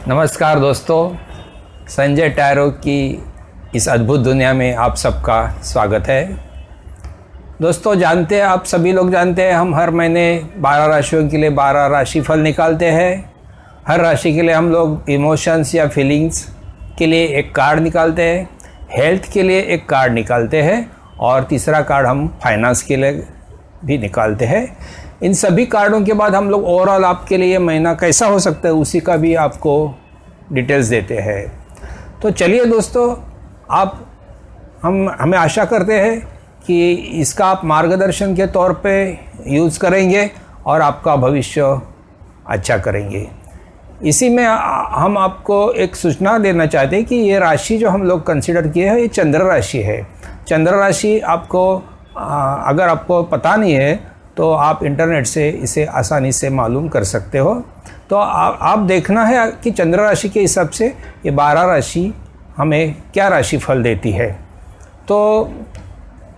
नमस्कार दोस्तों, संजय टैरो की इस अद्भुत दुनिया में आप सबका स्वागत है। दोस्तों, जानते हैं, आप सभी लोग जानते हैं, हम हर महीने 12 राशियों के लिए 12 राशिफल निकालते हैं। हर राशि के लिए हम लोग इमोशंस या फीलिंग्स के लिए एक कार्ड निकालते हैं, हेल्थ के लिए एक कार्ड निकालते हैं और तीसरा कार्ड हम फाइनेंस के लिए भी निकालते हैं। इन सभी कार्डों के बाद हम लोग ओवरऑल आपके लिए महीना कैसा हो सकता है उसी का भी आपको डिटेल्स देते हैं। तो चलिए दोस्तों, हमें आशा करते हैं कि इसका आप मार्गदर्शन के तौर पे यूज़ करेंगे और आपका भविष्य अच्छा करेंगे। इसी में हम आपको एक सूचना देना चाहते हैं कि ये राशि जो हम लोग कंसिडर किए हैं ये चंद्र राशि है। चंद्र राशि आपको अगर आपको पता नहीं है तो आप इंटरनेट से इसे आसानी से मालूम कर सकते हो। तो आप देखना है कि चंद्र राशि के हिसाब से ये 12 राशि हमें क्या राशि फल देती है। तो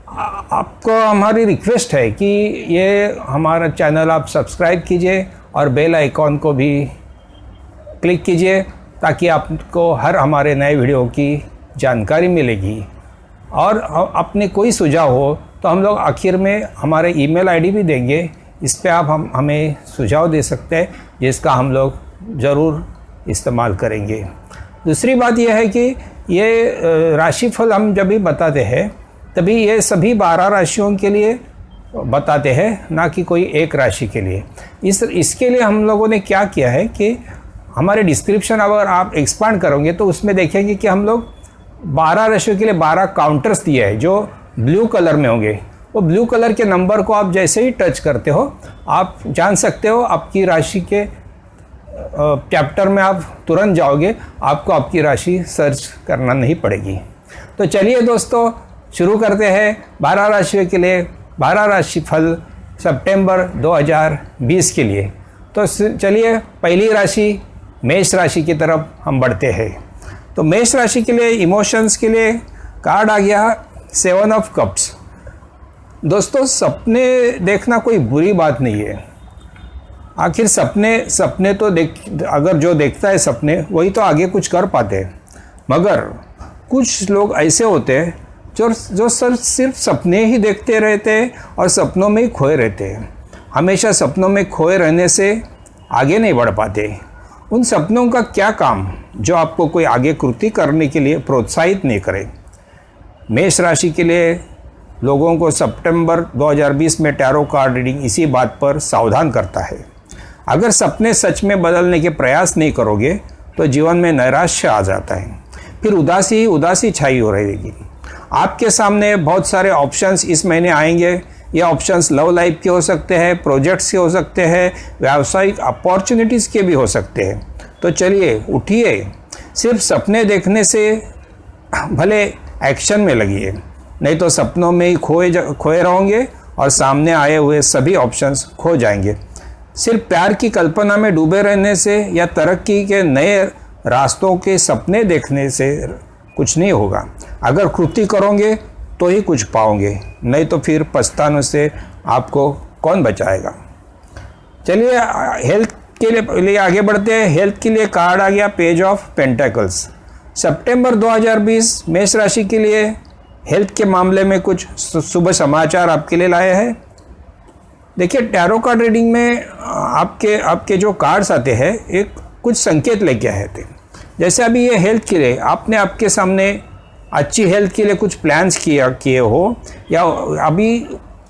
आपको हमारी रिक्वेस्ट है कि ये हमारा चैनल आप सब्सक्राइब कीजिए और बेल आइकॉन को भी क्लिक कीजिए ताकि आपको हर हमारे नए वीडियो की जानकारी मिलेगी। और अपने कोई सुझाव हो तो हम लोग आखिर में हमारे ईमेल आईडी भी देंगे, इस पे आप हमें सुझाव दे सकते हैं जिसका हम लोग ज़रूर इस्तेमाल करेंगे। दूसरी बात यह है कि ये राशिफल हम जब भी बताते हैं तभी ये सभी 12 राशियों के लिए बताते हैं, ना कि कोई एक राशि के लिए। इसके लिए हम लोगों ने क्या किया है कि हमारे डिस्क्रिप्शन अगर आप एक्सपांड करोगे तो उसमें देखेंगे कि हम लोग 12 राशियों के लिए 12 काउंटर्स दिए हैं जो ब्लू कलर में होंगे। वो ब्लू कलर के नंबर को आप जैसे ही टच करते हो आप जान सकते हो आपकी राशि के चैप्टर में आप तुरंत जाओगे, आपको आपकी राशि सर्च करना नहीं पड़ेगी। तो चलिए दोस्तों, शुरू करते हैं 12 राशियों के लिए 12 राशि फल सितंबर 2020 के लिए। तो चलिए पहली राशि मेष राशि की तरफ हम बढ़ते हैं। तो मेष राशि के लिए इमोशंस के लिए कार्ड आ गया 7 ऑफ कप्स। दोस्तों, सपने देखना कोई बुरी बात नहीं है। आखिर सपने तो अगर जो देखता है सपने वही तो आगे कुछ कर पाते हैं। मगर कुछ लोग ऐसे होते हैं जो सिर्फ सपने ही देखते रहते हैं और सपनों में ही खोए रहते हैं। हमेशा सपनों में खोए रहने से आगे नहीं बढ़ पाते। उन सपनों का क्या काम जो आपको कोई आगे कृति करने के लिए प्रोत्साहित नहीं करे। मेष राशि के लिए लोगों को सितंबर 2020 में टैरो कार्ड रीडिंग इसी बात पर सावधान करता है। अगर सपने सच में बदलने के प्रयास नहीं करोगे तो जीवन में नैराश्य आ जाता है, फिर उदासी छाई हो रहेगी। आपके सामने बहुत सारे ऑप्शंस इस महीने आएंगे। ये ऑप्शंस लव लाइफ के हो सकते हैं, प्रोजेक्ट्स के हो सकते हैं, व्यावसायिक अपॉर्चुनिटीज़ के भी हो सकते हैं। तो चलिए उठिए, सिर्फ सपने देखने से भले एक्शन में लगिए, नहीं तो सपनों में ही खोए रहोगे और सामने आए हुए सभी ऑप्शंस खो जाएंगे। सिर्फ प्यार की कल्पना में डूबे रहने से या तरक्की के नए रास्तों के सपने देखने से कुछ नहीं होगा। अगर कृति करोगे तो ही कुछ पाओगे, नहीं तो फिर पछताने से आपको कौन बचाएगा। चलिए हेल्थ के लिए आगे बढ़ते हैं। हेल्थ के लिए कार्ड आ गया पेज ऑफ पेंटेकल्स। सितंबर 2020 मेष राशि के लिए हेल्थ के मामले में कुछ शुभ समाचार आपके लिए लाए हैं। देखिए, टैरो कार्ड रीडिंग में आपके जो कार्ड्स आते हैं एक कुछ संकेत लेके आए थे। जैसे अभी ये हेल्थ के लिए आपने आपके सामने अच्छी हेल्थ के लिए कुछ प्लान्स किए हो या अभी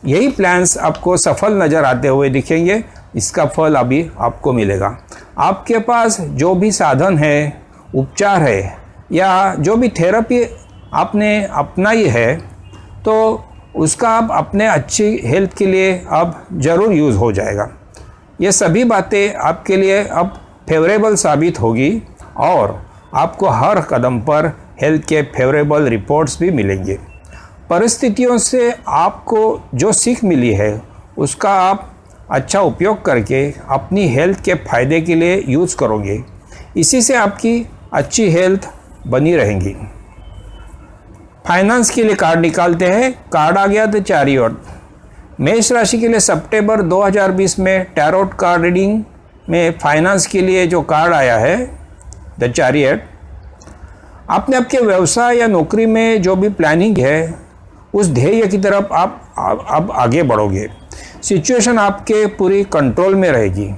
यही प्लान्स आपको सफल नज़र आते हुए दिखेंगे, इसका फल अभी आपको मिलेगा। आपके पास जो भी साधन है, उपचार है या जो भी थेरेपी आपने अपनाई है तो उसका आप अपने अच्छी हेल्थ के लिए अब ज़रूर यूज़ हो जाएगा। ये सभी बातें आपके लिए अब फेवरेबल साबित होगी और आपको हर कदम पर हेल्थ के फेवरेबल रिपोर्ट्स भी मिलेंगे। परिस्थितियों से आपको जो सीख मिली है उसका आप अच्छा उपयोग करके अपनी हेल्थ के फ़ायदे के लिए यूज़ करोगे। इसी से आपकी अच्छी हेल्थ बनी रहेंगी। फाइनेंस के लिए कार्ड निकालते हैं। कार्ड आ गया तो चैरियट। मेष राशि के लिए सितंबर 2020 में टैरोट कार्ड रीडिंग में फाइनेंस के लिए जो कार्ड आया है द चैरियट। आपने आपके व्यवसाय या नौकरी में जो भी प्लानिंग है उस ध्येय की तरफ आप आगे बढ़ोगे। सिचुएशन आपके पूरी कंट्रोल में रहेगी,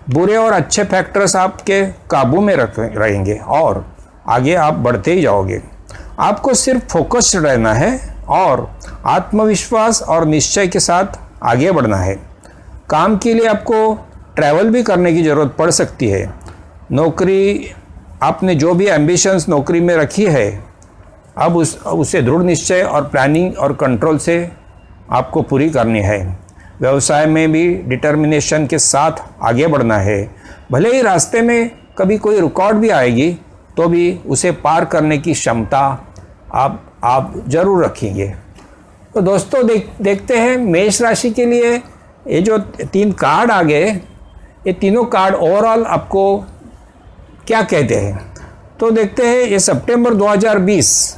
बुरे और अच्छे फैक्टर्स आपके काबू में रहेंगे और आगे आप बढ़ते ही जाओगे। आपको सिर्फ फोकस्ड रहना है और आत्मविश्वास और निश्चय के साथ आगे बढ़ना है। काम के लिए आपको ट्रैवल भी करने की ज़रूरत पड़ सकती है। नौकरी, आपने जो भी एम्बिशंस नौकरी में रखी है, अब उसे दृढ़ निश्चय और प्लानिंग और कंट्रोल से आपको पूरी करनी है। व्यवसाय में भी डिटर्मिनेशन के साथ आगे बढ़ना है। भले ही रास्ते में कभी कोई रुकावट भी आएगी तो भी उसे पार करने की क्षमता आप जरूर रखेंगे। तो दोस्तों देखते हैं मेष राशि के लिए ये जो 3 कार्ड आ गए, ये तीनों कार्ड ओवरऑल आपको क्या कहते हैं। तो देखते हैं, ये सितंबर 2020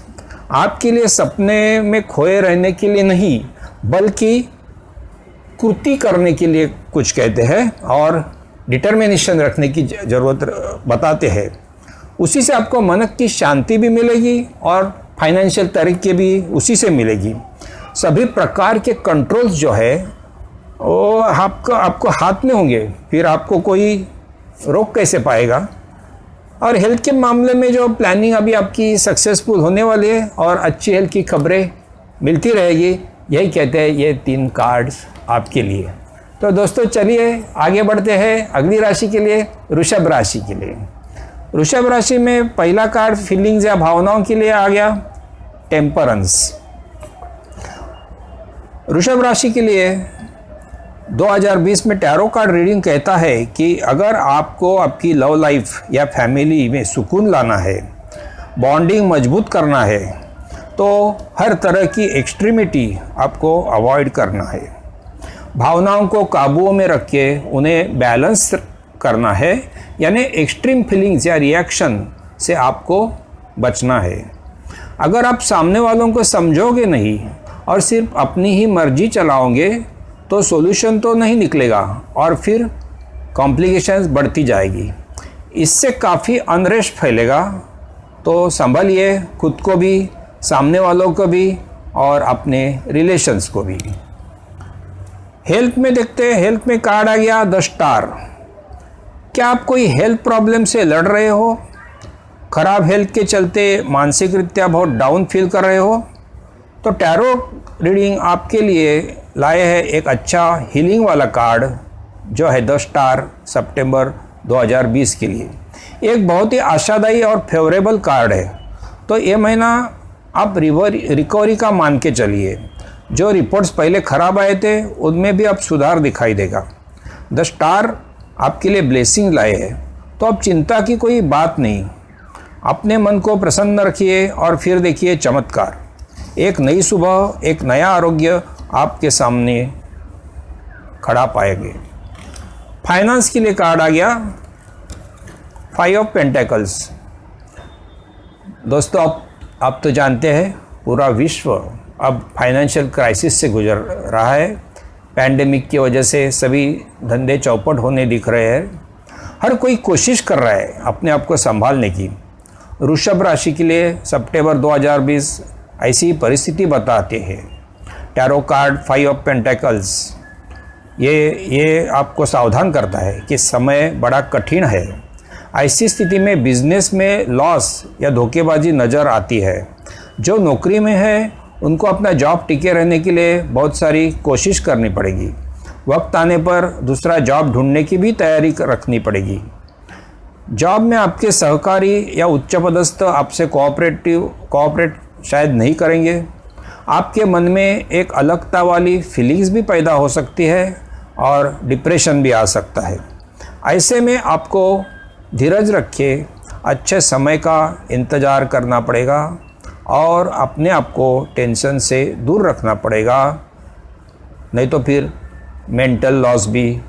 आपके लिए सपने में खोए रहने के लिए नहीं बल्कि कृति करने के लिए कुछ कहते हैं और डिटर्मिनेशन रखने की ज़रूरत बताते हैं। उसी से आपको मन की शांति भी मिलेगी और फाइनेंशियल तरक्की भी उसी से मिलेगी। सभी प्रकार के कंट्रोल्स जो है वो आपको हाथ में होंगे, फिर आपको कोई रोक कैसे पाएगा। और हेल्थ के मामले में जो प्लानिंग अभी आपकी सक्सेसफुल होने वाली है और अच्छी हेल्थ की खबरें मिलती रहेगी, यही कहते हैं ये 3 कार्ड्स आपके लिए। तो दोस्तों चलिए आगे बढ़ते हैं अगली राशि के लिए, वृषभ राशि के लिए। वृषभ राशि में पहला कार्ड फीलिंग्स या भावनाओं के लिए आ गया, टेम्परेंस। वृषभ राशि के लिए 2020 में टैरो कार्ड रीडिंग कहता है कि अगर आपको आपकी लव लाइफ या फैमिली में सुकून लाना है, बॉन्डिंग मजबूत करना है, तो हर तरह की एक्सट्रीमिटी आपको अवॉइड करना है। भावनाओं को काबू में रख के उन्हें बैलेंस करना है, यानी एक्सट्रीम फीलिंग्स या रिएक्शन से आपको बचना है। अगर आप सामने वालों को समझोगे नहीं और सिर्फ अपनी ही मर्जी चलाओगे तो सॉल्यूशन तो नहीं निकलेगा और फिर कॉम्प्लिकेशंस बढ़ती जाएगी। इससे काफ़ी अनरेस्ट फैलेगा। तो संभलिए खुद को भी, सामने वालों को भी और अपने रिलेशंस को भी। हेल्थ में देखते हैं, हेल्थ में कार्ड आ गया द स्टार। क्या आप कोई हेल्थ प्रॉब्लम से लड़ रहे हो, खराब हेल्थ के चलते मानसिक रीत्या बहुत डाउन फील कर रहे हो, तो टैरो रीडिंग आपके लिए लाए है एक अच्छा हीलिंग वाला कार्ड जो है द स्टार सितंबर 2020 के लिए। एक बहुत ही आशादायी और फेवरेबल कार्ड है। तो ये महीना आप रिकवरी का मान के चलिए। जो रिपोर्ट्स पहले ख़राब आए थे उनमें भी अब सुधार दिखाई देगा। द स्टार आपके लिए ब्लेसिंग लाए है, तो अब चिंता की कोई बात नहीं। अपने मन को प्रसन्न रखिए और फिर देखिए चमत्कार। एक नई सुबह, एक नया आरोग्य आपके सामने खड़ा पाएंगे। फाइनेंस के लिए कार्ड आ गया 5 ऑफ पेंटेकल्स। दोस्तों आप तो जानते हैं पूरा विश्व अब फाइनेंशियल क्राइसिस से गुजर रहा है। पैंडेमिक की वजह से सभी धंधे चौपट होने दिख रहे हैं। हर कोई कोशिश कर रहा है अपने आप को संभालने की। वृषभ राशि के लिए सितंबर 2020 ऐसी परिस्थिति बताते हैं। टैरो कार्ड 5 ऑफ पेंटेकल्स ये आपको सावधान करता है कि समय बड़ा कठिन है। ऐसी स्थिति में बिजनेस में लॉस या धोखेबाजी नज़र आती है। जो नौकरी में है उनको अपना जॉब टिके रहने के लिए बहुत सारी कोशिश करनी पड़ेगी। वक्त आने पर दूसरा जॉब ढूंढने की भी तैयारी रखनी पड़ेगी। जॉब में आपके सहकारी या उच्च पदस्थ आपसे कोऑपरेट शायद नहीं करेंगे। आपके मन में एक अलगता वाली फीलिंग्स भी पैदा हो सकती है और डिप्रेशन भी आ सकता है। ऐसे में आपको धीरज रखिए, अच्छे समय का इंतज़ार करना पड़ेगा और अपने आप को टेंशन से दूर रखना पड़ेगा, नहीं तो फिर मेंटल लॉस भी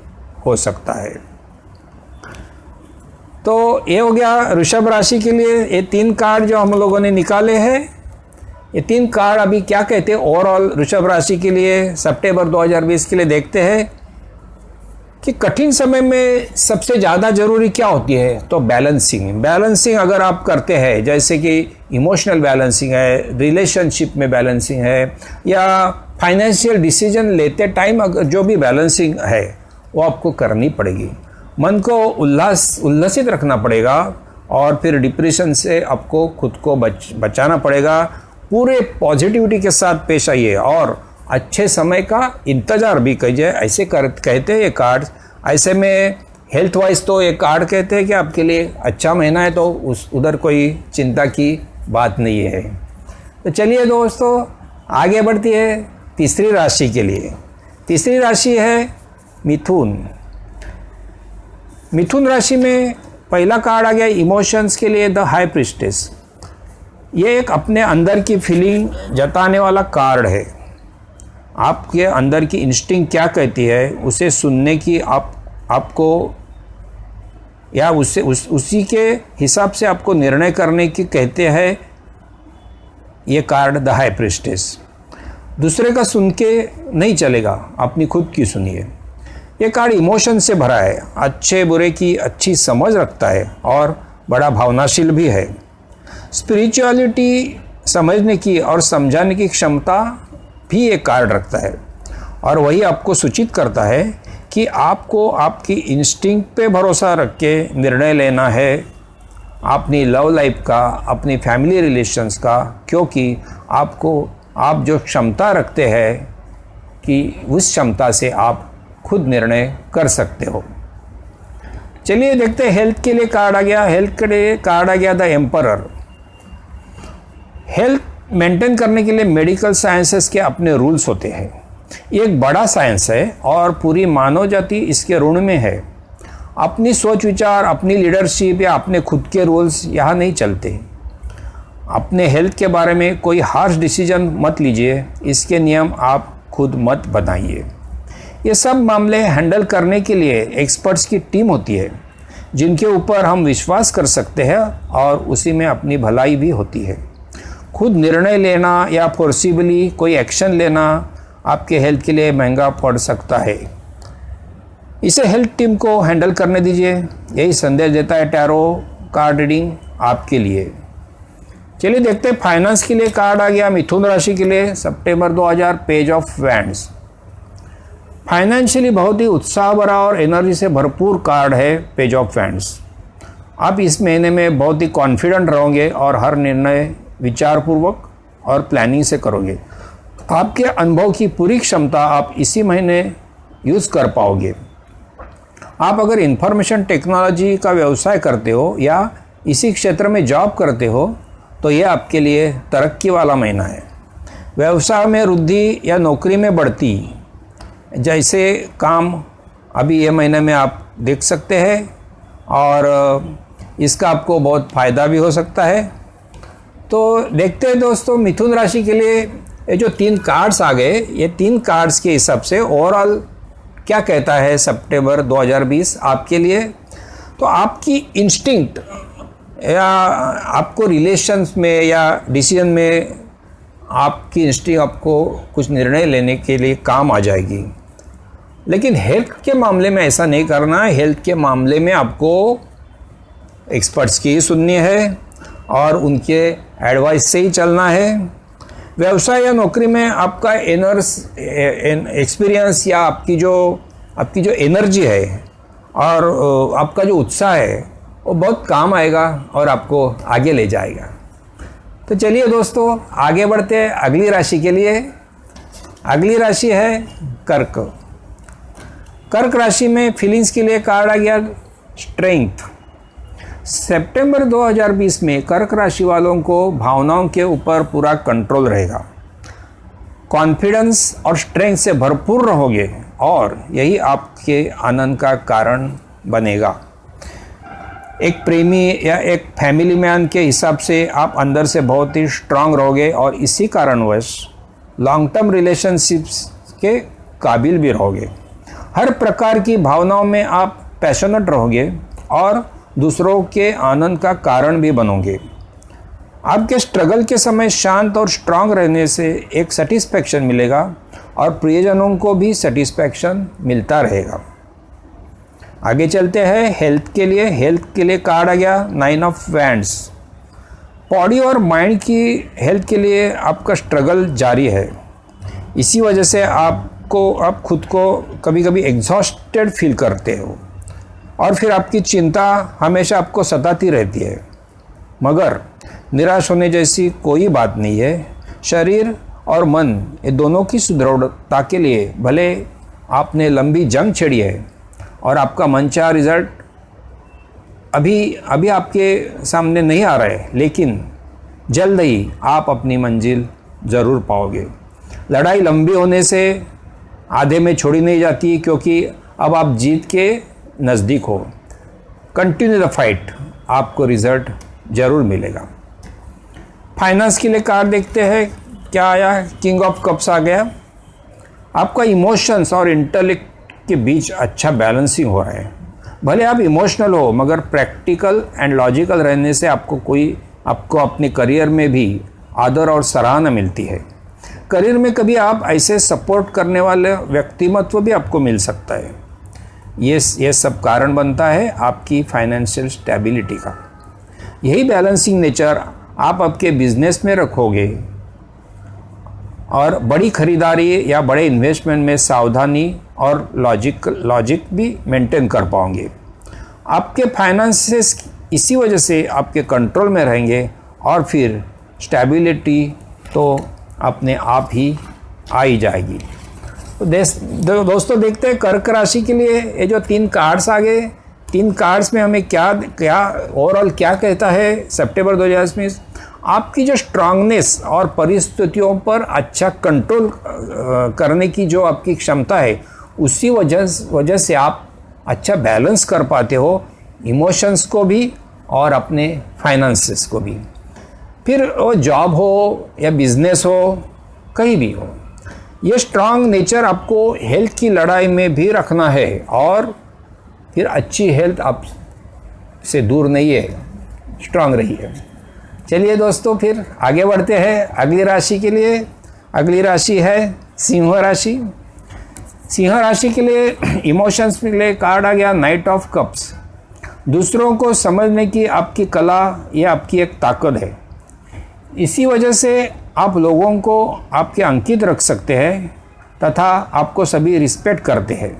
हो सकता है। तो ये हो गया वृषभ राशि के लिए ये 3 कार्ड जो हम लोगों ने निकाले हैं। ये 3 कार्ड अभी क्या कहते हैं ओवरऑल वृषभ राशि के लिए सितंबर 2020 के लिए देखते हैं। कि कठिन समय में सबसे ज़्यादा ज़रूरी क्या होती है, तो बैलेंसिंग अगर आप करते हैं, जैसे कि इमोशनल बैलेंसिंग है, रिलेशनशिप में बैलेंसिंग है, या फाइनेंशियल डिसीजन लेते टाइम अगर जो भी बैलेंसिंग है वो आपको करनी पड़ेगी। मन को उल्लासित रखना पड़ेगा और फिर डिप्रेशन से आपको खुद को बचाना पड़ेगा। पूरे पॉजिटिविटी के साथ पेश आइए और अच्छे समय का इंतज़ार भी कीजिए। ऐसे कहते हैं ये कार्ड। ऐसे में हेल्थ वाइज तो ये कार्ड कहते हैं कि आपके लिए अच्छा महीना है, तो उधर कोई चिंता की बात नहीं है। तो चलिए दोस्तों आगे बढ़ती है तीसरी राशि के लिए। तीसरी राशि है मिथुन राशि में पहला कार्ड आ गया इमोशंस के लिए द हाई प्रीस्टेस। ये एक अपने अंदर की फीलिंग जताने वाला कार्ड है। आपके अंदर की इंस्टिंक्ट क्या कहती है उसे सुनने की आपको या उसी के हिसाब से आपको निर्णय करने की कहते हैं ये कार्ड द हाई प्रीस्टेस। दूसरे का सुन के नहीं चलेगा, अपनी खुद की सुनिए। ये कार्ड इमोशन से भरा है, अच्छे बुरे की अच्छी समझ रखता है और बड़ा भावनाशील भी है। स्पिरिचुअलिटी समझने की और समझाने की क्षमता भी ये कार्ड रखता है और वही आपको सूचित करता है कि आपको आपकी इंस्टिंक्ट पे भरोसा रख के निर्णय लेना है अपनी लव लाइफ का, अपनी फैमिली रिलेशंस का, क्योंकि आप जो क्षमता रखते हैं कि उस क्षमता से आप खुद निर्णय कर सकते हो। चलिए देखते हैं हेल्थ के लिए कार्ड आ गया। हेल्थ के लिए कार्ड आ गया द एम्परर। हेल्थ मेंटेन करने के लिए मेडिकल साइंसेस के अपने रूल्स होते हैं। ये एक बड़ा साइंस है और पूरी मानव जाति इसके ऋण में है। अपनी सोच विचार, अपनी लीडरशिप या अपने खुद के रूल्स यहाँ नहीं चलते। अपने हेल्थ के बारे में कोई हार्श डिसीजन मत लीजिए, इसके नियम आप खुद मत बनाइए। ये सब मामले हैंडल करने के लिए एक्सपर्ट्स की टीम होती है जिनके ऊपर हम विश्वास कर सकते हैं और उसी में अपनी भलाई भी होती है। खुद निर्णय लेना या फोर्सिबली कोई एक्शन लेना आपके हेल्थ के लिए महंगा पड़ सकता है। इसे हेल्थ टीम को हैंडल करने दीजिए। यही संदेश देता है टैरो कार्ड रीडिंग आपके लिए। चलिए देखते हैं फाइनेंस के लिए कार्ड आ गया मिथुन राशि के लिए सितंबर 2000 पेज ऑफ वैंड्स। फाइनेंशियली बहुत ही उत्साह भरा और एनर्जी से भरपूर कार्ड है पेज ऑफ वैंड्स। आप इस महीने में बहुत ही कॉन्फिडेंट रहोगे और हर निर्णय विचारपूर्वक और प्लानिंग से करोगे। आपके अनुभव की पूरी क्षमता आप इसी महीने यूज़ कर पाओगे। आप अगर इंफॉर्मेशन टेक्नोलॉजी का व्यवसाय करते हो या इसी क्षेत्र में जॉब करते हो तो ये आपके लिए तरक्की वाला महीना है। व्यवसाय में वृद्धि या नौकरी में बढ़ती जैसे काम अभी ये महीने में आप देख सकते हैं और इसका आपको बहुत फ़ायदा भी हो सकता है। तो देखते हैं दोस्तों मिथुन राशि के लिए ये जो 3 कार्ड्स आ गए, ये 3 कार्ड्स के हिसाब से ओवरऑल क्या कहता है सितंबर 2020 आपके लिए। तो आपकी इंस्टिंक्ट या आपको रिलेशंस में या डिसीजन में आपकी इंस्टिंक्ट आपको कुछ निर्णय लेने के लिए काम आ जाएगी। लेकिन हेल्थ के मामले में ऐसा नहीं करना है। हेल्थ के मामले में आपको एक्सपर्ट्स की ही सुननी है और उनके एडवाइस से ही चलना है। व्यवसाय या नौकरी में आपका एक्सपीरियंस या आपकी जो एनर्जी है और आपका जो उत्साह है वो बहुत काम आएगा और आपको आगे ले जाएगा। तो चलिए दोस्तों आगे बढ़ते हैं अगली राशि के लिए। अगली राशि है कर्क। कर्क राशि में फीलिंग्स के लिए कार्ड आ गया स्ट्रेंथ। सितंबर 2020 में कर्क राशि वालों को भावनाओं के ऊपर पूरा कंट्रोल रहेगा। कॉन्फिडेंस और स्ट्रेंथ से भरपूर रहोगे और यही आपके आनंद का कारण बनेगा। एक प्रेमी या एक फैमिली मैन के हिसाब से आप अंदर से बहुत ही स्ट्रांग रहोगे और इसी कारणवश लॉन्ग टर्म रिलेशनशिप्स के काबिल भी रहोगे। हर प्रकार की भावनाओं में आप पैशनेट रहोगे और दूसरों के आनंद का कारण भी बनोगे। आपके स्ट्रगल के समय शांत और स्ट्रांग रहने से एक सेटिस्फैक्शन मिलेगा और प्रियजनों को भी सेटिस्फैक्शन मिलता रहेगा। आगे चलते हैं हेल्थ के लिए। हेल्थ के लिए कार्ड आ गया 9 ऑफ वैंड्स। बॉडी और माइंड की हेल्थ के लिए आपका स्ट्रगल जारी है। इसी वजह से आप खुद को कभी कभी एग्जॉस्टेड फील करते हो और फिर आपकी चिंता हमेशा आपको सताती रहती है। मगर निराश होने जैसी कोई बात नहीं है। शरीर और मन ये दोनों की सुदृढ़ता के लिए भले आपने लंबी जंग छेड़ी है और आपका मनचाहा रिजल्ट अभी आपके सामने नहीं आ रहा है, लेकिन जल्द ही आप अपनी मंजिल ज़रूर पाओगे। लड़ाई लंबी होने से आधे में छोड़ी नहीं जाती, क्योंकि अब आप जीत के नज़दीक हो। कंटिन्यू द फाइट, आपको रिजल्ट ज़रूर मिलेगा। फाइनेंस के लिए कार्ड देखते हैं क्या आया। किंग ऑफ कप्स आ गया। आपका इमोशंस और इंटेलेक्ट के बीच अच्छा बैलेंसिंग हो रहा है। भले आप इमोशनल हो, मगर प्रैक्टिकल एंड लॉजिकल रहने से आपको अपने करियर में भी आदर और सराहना मिलती है। करियर में कभी आप ऐसे सपोर्ट करने वाले व्यक्तिमत्व भी आपको मिल सकता है। ये सब कारण बनता है आपकी फाइनेंशियल स्टेबिलिटी का। यही बैलेंसिंग नेचर आप आपके बिजनेस में रखोगे और बड़ी खरीदारी या बड़े इन्वेस्टमेंट में सावधानी और लॉजिक भी मेंटेन कर पाओगे। आपके फाइनेंसेस इसी वजह से आपके कंट्रोल में रहेंगे और फिर स्टेबिलिटी तो अपने आप ही आ ही जाएगी। तो दोस्तों देखते हैं कर्क राशि के लिए ये जो 3 कार्ड्स आ गए, 3 कार्ड्स में हमें क्या ओवरऑल क्या कहता है सितंबर 2020। आपकी जो स्ट्रांगनेस और परिस्थितियों पर अच्छा कंट्रोल करने की जो आपकी क्षमता है, उसी वजह से आप अच्छा बैलेंस कर पाते हो, इमोशंस को भी और अपने फाइनेंसेस को भी। फिर वो जॉब हो या बिजनेस हो, कहीं भी हो, ये स्ट्रांग नेचर आपको हेल्थ की लड़ाई में भी रखना है और फिर अच्छी हेल्थ आप से दूर नहीं है, स्ट्रांग रही है। चलिए दोस्तों फिर आगे बढ़ते हैं अगली राशि के लिए। अगली राशि है सिंह राशि। सिंह राशि के लिए इमोशंस के लिए कार्ड आ गया नाइट ऑफ कप्स। दूसरों को समझने की आपकी कला ये आपकी एक ताकत है। इसी वजह से आप लोगों को आपके अंकित रख सकते हैं तथा आपको सभी रिस्पेक्ट करते हैं।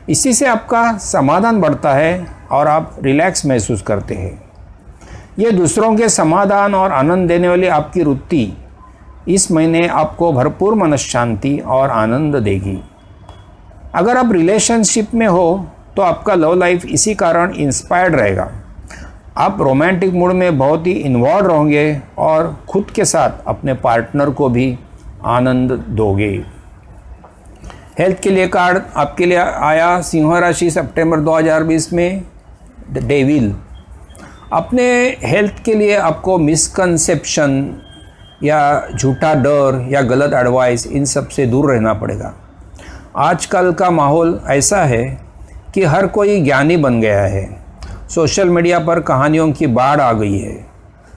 इसी से आपका समाधान बढ़ता है और आप रिलैक्स महसूस करते हैं। ये दूसरों के समाधान और आनंद देने वाली आपकी वृत्ति इस महीने आपको भरपूर मनःशांति और आनंद देगी। अगर आप रिलेशनशिप में हो तो आपका लव लाइफ इसी कारण इंस्पायर्ड रहेगा। आप रोमांटिक मूड में बहुत ही इन्वॉल्व रहोगे और खुद के साथ अपने पार्टनर को भी आनंद दोगे। हेल्थ के लिए कार्ड आपके लिए आया सिंह राशि सितंबर 2020 में द डेविल। अपने हेल्थ के लिए आपको मिसकंसेप्शन या झूठा डर या गलत एडवाइस इन सब से दूर रहना पड़ेगा। आजकल का माहौल ऐसा है कि हर कोई ज्ञानी बन गया है। सोशल मीडिया पर कहानियों की बाढ़ आ गई है।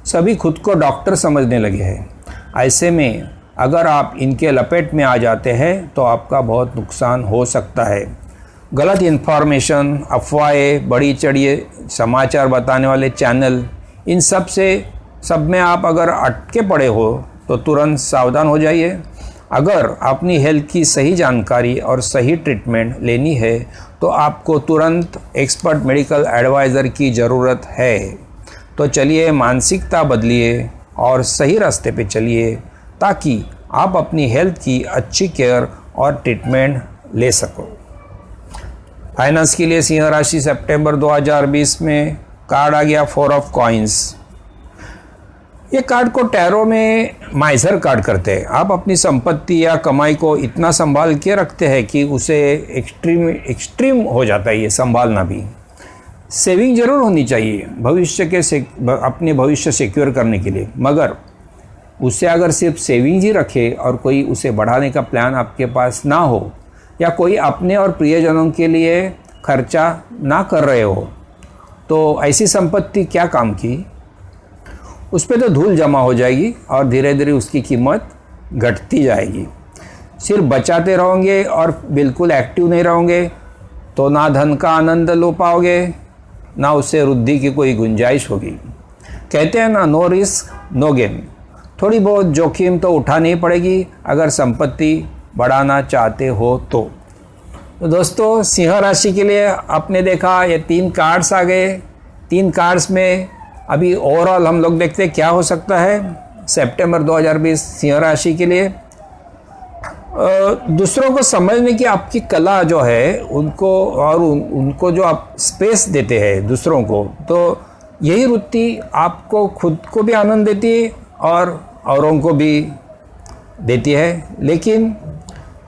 सभी खुद को डॉक्टर समझने लगे हैं। ऐसे में अगर आप इनके लपेट में आ जाते हैं तो आपका बहुत नुकसान हो सकता है। गलत इन्फॉर्मेशन, अफवाहें, बड़ी चढ़िए समाचार बताने वाले चैनल, इन सब में आप अगर अटके पड़े हो तो तुरंत सावधान हो जाइए। अगर अपनी हेल्थ की सही जानकारी और सही ट्रीटमेंट लेनी है तो आपको तुरंत एक्सपर्ट मेडिकल एडवाइज़र की ज़रूरत है। तो चलिए मानसिकता बदलिए और सही रास्ते पे चलिए ताकि आप अपनी हेल्थ की अच्छी केयर और ट्रीटमेंट ले सको। फाइनेंस के लिए सिंह राशि सितंबर 2020 में कार्ड आ गया 4 ऑफ कॉइन्स। ये कार्ड को टैरो में माइजर कार्ड करते हैं। आप अपनी संपत्ति या कमाई को इतना संभाल के रखते हैं कि उसे एक्सट्रीम हो जाता है ये संभालना भी। सेविंग जरूर होनी चाहिए अपने भविष्य सिक्योर करने के लिए, मगर उससे अगर सिर्फ सेविंग ही रखे और कोई उसे बढ़ाने का प्लान आपके पास ना हो या कोई अपने और प्रियजनों के लिए खर्चा ना कर रहे हो तो ऐसी संपत्ति क्या काम की। उस पर तो धूल जमा हो जाएगी और धीरे धीरे उसकी कीमत घटती जाएगी। सिर्फ बचाते रहोगे और बिल्कुल एक्टिव नहीं रहोगे तो ना धन का आनंद लो पाओगे, ना उससे वृद्धि की कोई गुंजाइश होगी। कहते हैं ना, नो रिस्क नो गेन। थोड़ी बहुत जोखिम तो उठानी पड़ेगी अगर संपत्ति बढ़ाना चाहते हो तो दोस्तों, सिंह राशि के लिए आपने देखा ये 3 कार्ड्स आ गए। 3 कार्ड्स में अभी ओवरऑल हम लोग देखते हैं क्या हो सकता है सितंबर 2020 सिंह राशि के लिए। दूसरों को समझने की आपकी कला जो है उनको, और उनको जो आप स्पेस देते हैं दूसरों को, तो यही वृत्ति आपको खुद को भी आनंद देती है और औरों को भी देती है। लेकिन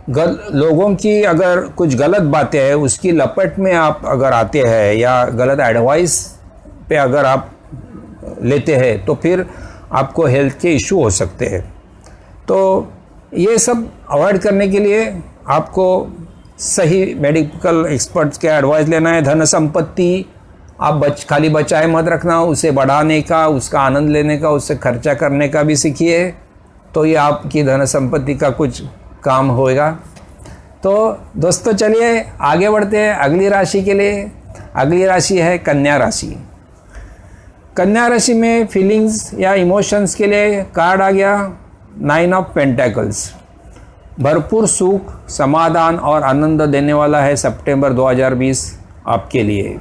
लोगों की अगर कुछ गलत बातें हैं उसकी लपेट में आप अगर आते हैं या गलत एडवाइस पे अगर आप लेते हैं तो फिर आपको हेल्थ के इशू हो सकते हैं। तो ये सब अवॉइड करने के लिए आपको सही मेडिकल एक्सपर्ट्स के एडवाइस लेना है। धन संपत्ति आप खाली बचाए मत रखना, उसे बढ़ाने का, उसका आनंद लेने का, उससे खर्चा करने का भी सीखिए, तो ये आपकी धन संपत्ति का कुछ काम होएगा। तो दोस्तों चलिए आगे बढ़ते हैं अगली राशि के लिए। अगली राशि है कन्या राशि। कन्या राशि में फीलिंग्स या इमोशंस के लिए कार्ड आ गया 9 ऑफ पेंटेकल्स। भरपूर सुख, समाधान और आनंद देने वाला है सितंबर 2020 आपके लिए।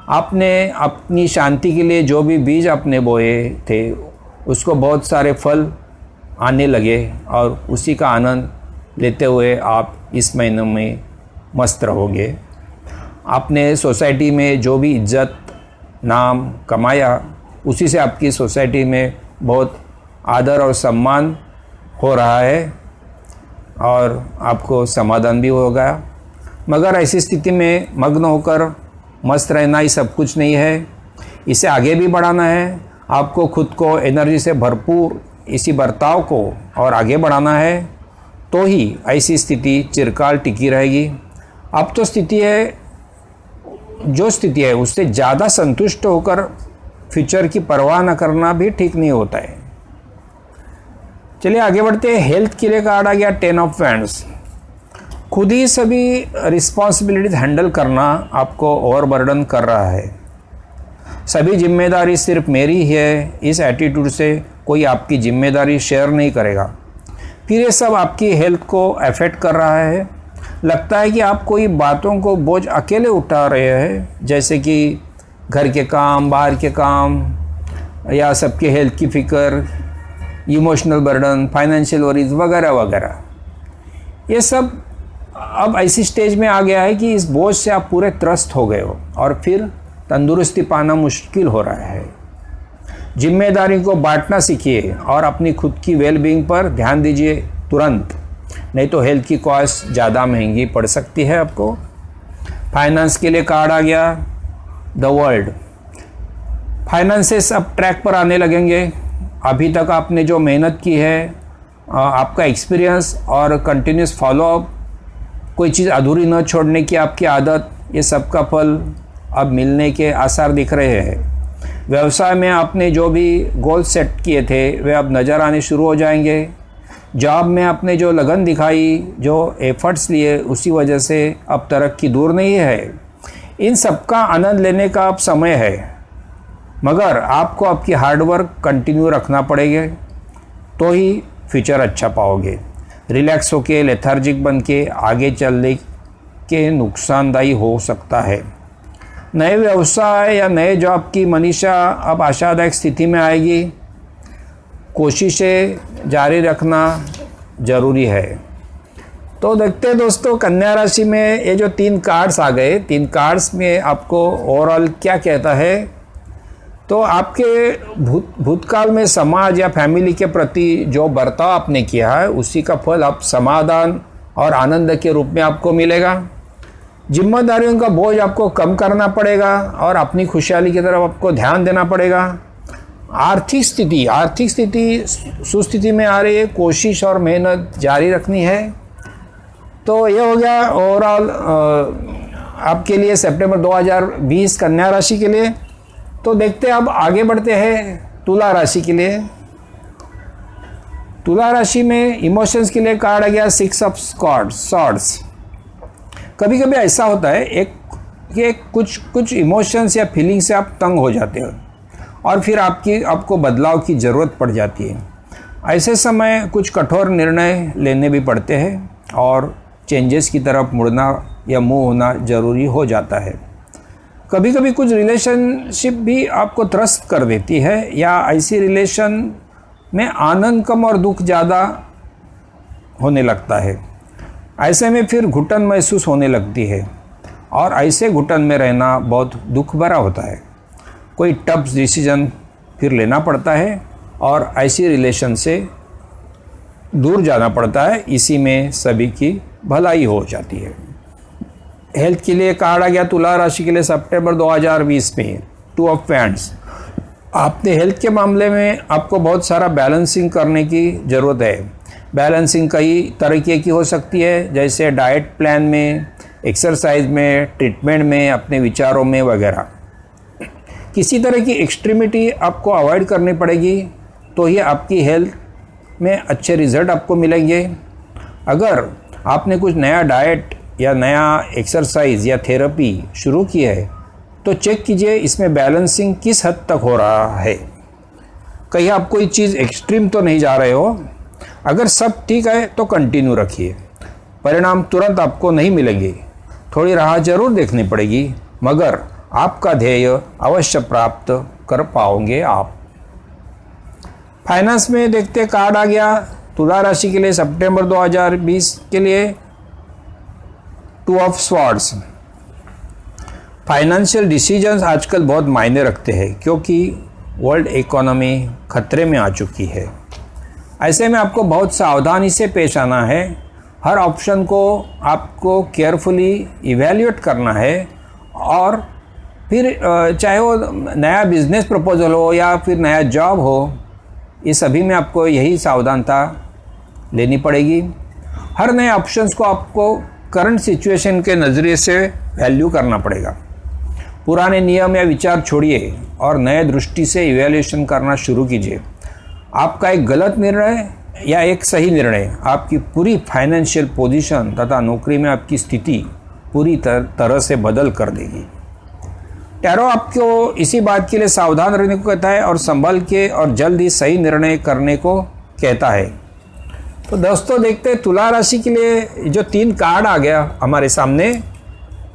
आपने अपनी शांति के लिए जो भी बीज आपने बोए थे उसको बहुत सारे फल आने लगे और उसी का आनंद लेते हुए आप इस महीने में मस्त रहोगे। आपने सोसाइटी में जो भी इज्जत नाम कमाया उसी से आपकी सोसाइटी में बहुत आदर और सम्मान हो रहा है और आपको समाधान भी होगा। मगर ऐसी स्थिति में मग्न होकर मस्त रहना ही सब कुछ नहीं है, इसे आगे भी बढ़ाना है। आपको खुद को एनर्जी से भरपूर इसी बर्ताव को और आगे बढ़ाना है, तो ही ऐसी स्थिति चिरकाल टिकी रहेगी। अब तो स्थिति है, जो स्थिति है उससे ज़्यादा संतुष्ट होकर फ्यूचर की परवाह न करना भी ठीक नहीं होता है। चलिए आगे बढ़ते हैं। हेल्थ के लिए कार्ड आ गया 10 ऑफ वैंड्स। खुद ही सभी रिस्पॉन्सिबिलिटीज हैंडल करना आपको ओवरबर्डन कर रहा है। सभी जिम्मेदारी सिर्फ मेरी है, इस एटीट्यूड से कोई आपकी जिम्मेदारी शेयर नहीं करेगा। फिर ये सब आपकी हेल्थ को अफेक्ट कर रहा है। लगता है कि आप कोई बातों को बोझ अकेले उठा रहे हैं, जैसे कि घर के काम, बाहर के काम, या सबके हेल्थ की फिक्र, इमोशनल बर्डन, फाइनेंशियल वरीज वगैरह वगैरह। ये सब अब ऐसी स्टेज में आ गया है कि इस बोझ से आप पूरे त्रस्त हो गए हो और फिर तंदुरुस्ती पाना मुश्किल हो रहा है। जिम्मेदारी को बांटना सीखिए और अपनी खुद की वेलबींग पर ध्यान दीजिए तुरंत, नहीं तो हेल्थ की कॉस्ट ज़्यादा महंगी पड़ सकती है आपको। फाइनेंस के लिए कार्ड आ गया द वर्ल्ड। फाइनेंसेस अब ट्रैक पर आने लगेंगे। अभी तक आपने जो मेहनत की है, आपका एक्सपीरियंस और कंटिन्यूस फॉलोअप, कोई चीज़ अधूरी न छोड़ने की आपकी आदत, ये सब का फल अब मिलने के आसार दिख रहे हैं। व्यवसाय में आपने जो भी गोल सेट किए थे वे अब नज़र आने शुरू हो जाएंगे। जॉब में आपने जो लगन दिखाई, जो एफर्ट्स लिए, उसी वजह से अब तरक्की दूर नहीं है। इन सब का आनंद लेने का अब समय है, मगर आपको आपकी हार्डवर्क कंटिन्यू रखना पड़ेगा, तो ही फ्यूचर अच्छा पाओगे। रिलैक्स होके, लेथार्जिक बन के आगे चलने के नुकसानदायी हो सकता है। नए व्यवसाय या नए जॉब की मनीषा अब आशादायक स्थिति में आएगी। कोशिशें जारी रखना ज़रूरी है। तो देखते हैं दोस्तों, कन्या राशि में ये जो 3 कार्ड्स आ गए, 3 कार्ड्स में आपको ओवरऑल क्या कहता है। तो आपके भूतकाल में समाज या फैमिली के प्रति जो बर्ताव आपने किया है उसी का फल अब समाधान और आनंद के रूप में आपको मिलेगा। जिम्मेदारियों का बोझ आपको कम करना पड़ेगा और अपनी खुशहाली की तरफ आपको ध्यान देना पड़ेगा। आर्थिक स्थिति सुस्थिति में आ रही है, कोशिश और मेहनत जारी रखनी है। तो ये हो गया ओवरऑल आपके लिए सितंबर 2020 कन्या राशि के लिए। तो देखते हैं, अब आगे बढ़ते हैं तुला राशि के लिए। तुला राशि में इमोशंस के लिए कार्ड आ गया 6 ऑफ सॉर्ड्स। कभी कभी ऐसा होता है कि कुछ इमोशंस या फीलिंग से आप तंग हो जाते हो और फिर आपको बदलाव की ज़रूरत पड़ जाती है। ऐसे समय कुछ कठोर निर्णय लेने भी पड़ते हैं और चेंजेस की तरफ मुड़ना या मूव होना ज़रूरी हो जाता है। कभी कभी कुछ रिलेशनशिप भी आपको त्रस्त कर देती है या ऐसी रिलेशन में आनंद कम और दुख ज़्यादा होने लगता है। ऐसे में फिर घुटन महसूस होने लगती है और ऐसे घुटन में रहना बहुत दुख भरा होता है। कोई टफ डिसीजन फिर लेना पड़ता है और ऐसी रिलेशन से दूर जाना पड़ता है। इसी में सभी की भलाई हो जाती है। हेल्थ के लिए कार्ड आ गया तुला राशि के लिए सितंबर 2020 में 2 ऑफ वैंड्स। आपने हेल्थ के मामले में आपको बहुत सारा बैलेंसिंग करने की ज़रूरत है। बैलेंसिंग कई तरीके की हो सकती है, जैसे डाइट प्लान में, एक्सरसाइज में, ट्रीटमेंट में, अपने विचारों में वगैरह। किसी तरह की एक्सट्रीमिटी आपको अवॉइड करनी पड़ेगी तो ही आपकी हेल्थ में अच्छे रिजल्ट आपको मिलेंगे। अगर आपने कुछ नया डाइट या नया एक्सरसाइज या थेरेपी शुरू की है तो चेक कीजिए इसमें बैलेंसिंग किस हद तक हो रहा है। कहीं आप कोई चीज़ एक्सट्रीम तो नहीं जा रहे हो। अगर सब ठीक है तो कंटिन्यू रखिए। परिणाम तुरंत आपको नहीं मिलेंगे, थोड़ी राह जरूर देखनी पड़ेगी, मगर आपका ध्येय अवश्य प्राप्त कर पाओगे आप। फाइनेंस में देखते कार्ड आ गया तुला राशि के लिए सितंबर 2020 के लिए 2 ऑफ स्वॉर्ड्स। फाइनेंशियल डिसीजंस आजकल बहुत मायने रखते हैं क्योंकि वर्ल्ड इकोनॉमी खतरे में आ चुकी है। ऐसे में आपको बहुत सावधानी से पेश आना है। हर ऑप्शन को आपको केयरफुली इवैल्यूएट करना है और फिर चाहे वो नया बिजनेस प्रपोजल हो या फिर नया जॉब हो, ये सभी में आपको यही सावधानता लेनी पड़ेगी। हर नए ऑप्शंस को आपको करंट सिचुएशन के नज़रिए से वैल्यू करना पड़ेगा। पुराने नियम या विचार छोड़िए और नए दृष्टि से इवैल्यूएशन करना शुरू कीजिए। आपका एक गलत निर्णय या एक सही निर्णय आपकी पूरी फाइनेंशियल पोजीशन तथा नौकरी में आपकी स्थिति पूरी तरह से बदल कर देगी। टैरो आपको इसी बात के लिए सावधान रहने को कहता है और संभल के और जल्द ही सही निर्णय करने को कहता है। तो दोस्तों देखते हैं तुला राशि के लिए जो 3 कार्ड आ गया हमारे सामने,